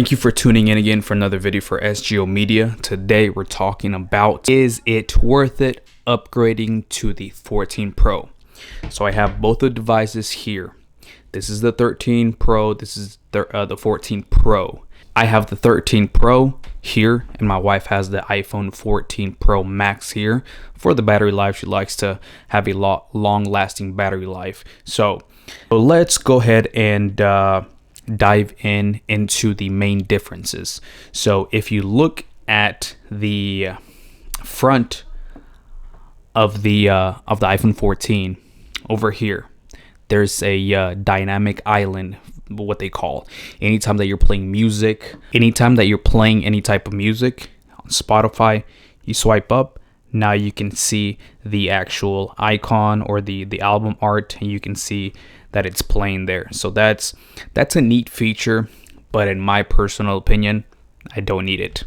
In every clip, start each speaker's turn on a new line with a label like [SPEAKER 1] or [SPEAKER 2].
[SPEAKER 1] Thank you for tuning in again for another video for SGO Media. Today we're talking about, is it worth it upgrading to the 14 Pro? So I have both the devices here. This is the 13 Pro, this is the 14 Pro. I have the 13 Pro here, and my wife has the iPhone 14 Pro Max here. For the battery life, she likes to have a long-lasting battery life. So let's go ahead and dive into the main differences. So if you look at the front of the iPhone 14 over here, there's a dynamic island, what they call. Anytime that you're playing music, anytime that you're playing any type of music on Spotify, you swipe up, now you can see the actual icon or the album art, and you can see that it's playing there. So that's a neat feature, but in my personal opinion, I don't need it.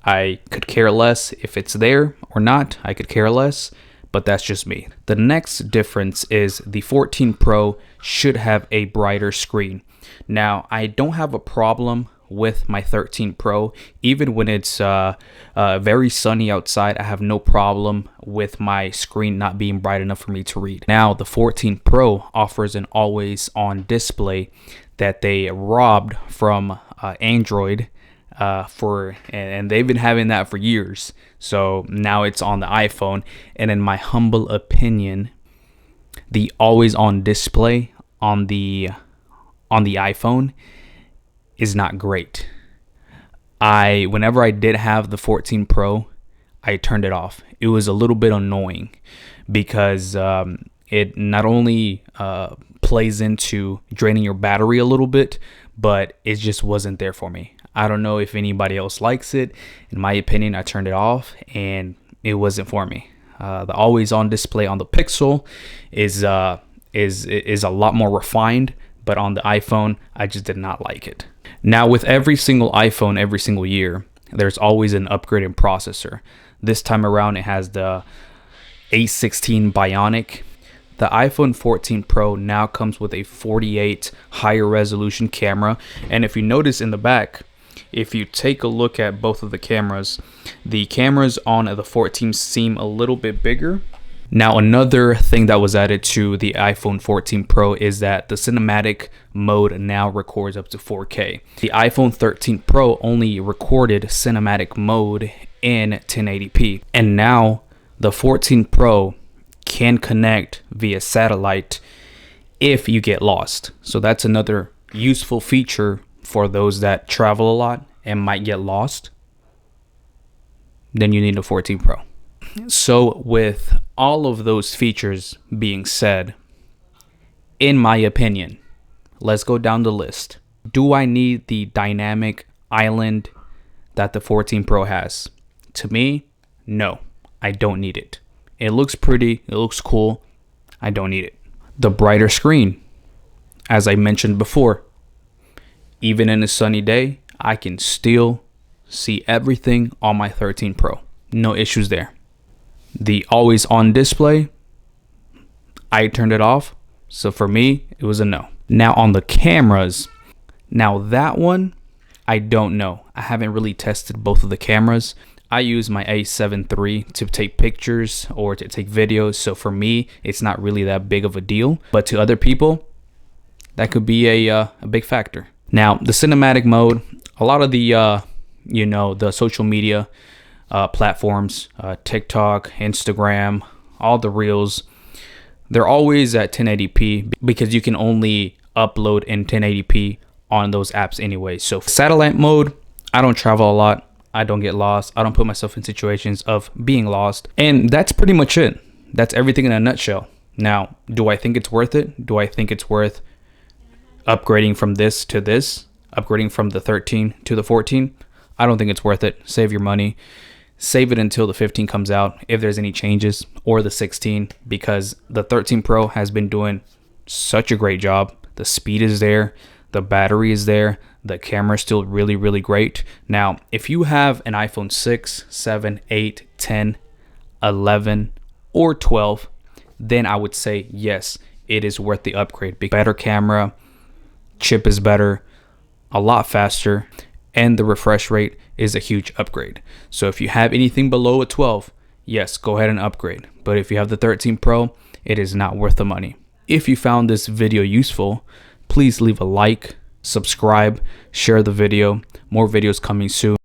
[SPEAKER 1] I could care less if it's there or not. I could care less, but that's just me. The next difference is the 14 Pro should have a brighter screen. Now, I don't have a problem with my 13 Pro. Even when it's very sunny outside, I have no problem with my screen not being bright enough for me to read. Now, the 14 Pro offers an always-on display that they robbed from Android, and they've been having that for years. So now it's on the iPhone, and in my humble opinion, the always-on display on the iPhone is not great. Whenever I did have the 14 Pro, I turned it off. It was a little bit annoying because it not only plays into draining your battery a little bit, but it just wasn't there for me. I don't know if anybody else likes it. In my opinion, I turned it off and it wasn't for me. The always-on display on the Pixel is a lot more refined, but on the iPhone, I just did not like it. Now, with every single iPhone, every single year, there's always an upgraded processor. This time around, it has the A16 Bionic. The iPhone 14 Pro now comes with a 48 higher resolution camera. And if you notice in the back, if you take a look at both of the cameras on the 14 seem a little bit bigger. Now, another thing that was added to the iPhone 14 Pro is that the cinematic mode now records up to 4K. The iPhone 13 Pro only recorded cinematic mode in 1080p. And now the 14 Pro can connect via satellite if you get lost. So that's another useful feature for those that travel a lot and might get lost. Then you need a 14 Pro. So with all of those features being said, in my opinion, let's go down the list. Do I need the dynamic island that the 14 Pro has? To me, no, I don't need it. It looks pretty, it looks cool. I don't need it. The brighter screen, as I mentioned before, even in a sunny day, I can still see everything on my 13 Pro. No issues there. The always on display, I turned it off. So for me, it was a no. Now on the cameras, now that one, I don't know. I haven't really tested both of the cameras. I use my A7 III to take pictures or to take videos. So for me, it's not really that big of a deal. But to other people, that could be a big factor. Now the cinematic mode, a lot of the, the social media platforms, TikTok, Instagram, all the reels, they're always at 1080p because you can only upload in 1080p on those apps anyway. So satellite mode, I don't travel a lot. I don't get lost. I don't put myself in situations of being lost. And that's pretty much it. That's everything in a nutshell. Now, do I think it's worth it? Do I think it's worth upgrading from this to this? Upgrading from the 13 to the 14? I don't think it's worth it. Save your money. Save it until the 15 comes out, if there's any changes, or the 16, because the 13 Pro has been doing such a great job. The speed is there, the battery is there, the camera is still really, really great. Now, if you have an iPhone 6, 7, 8, 10, 11, or 12, then I would say yes, it is worth the upgrade. Better camera, chip is better, a lot faster, and the refresh rate is a huge upgrade. So if you have anything below a 12, yes, go ahead and upgrade. But if you have the 13 Pro, it is not worth the money. If you found this video useful, please leave a like, subscribe, share the video. More videos coming soon.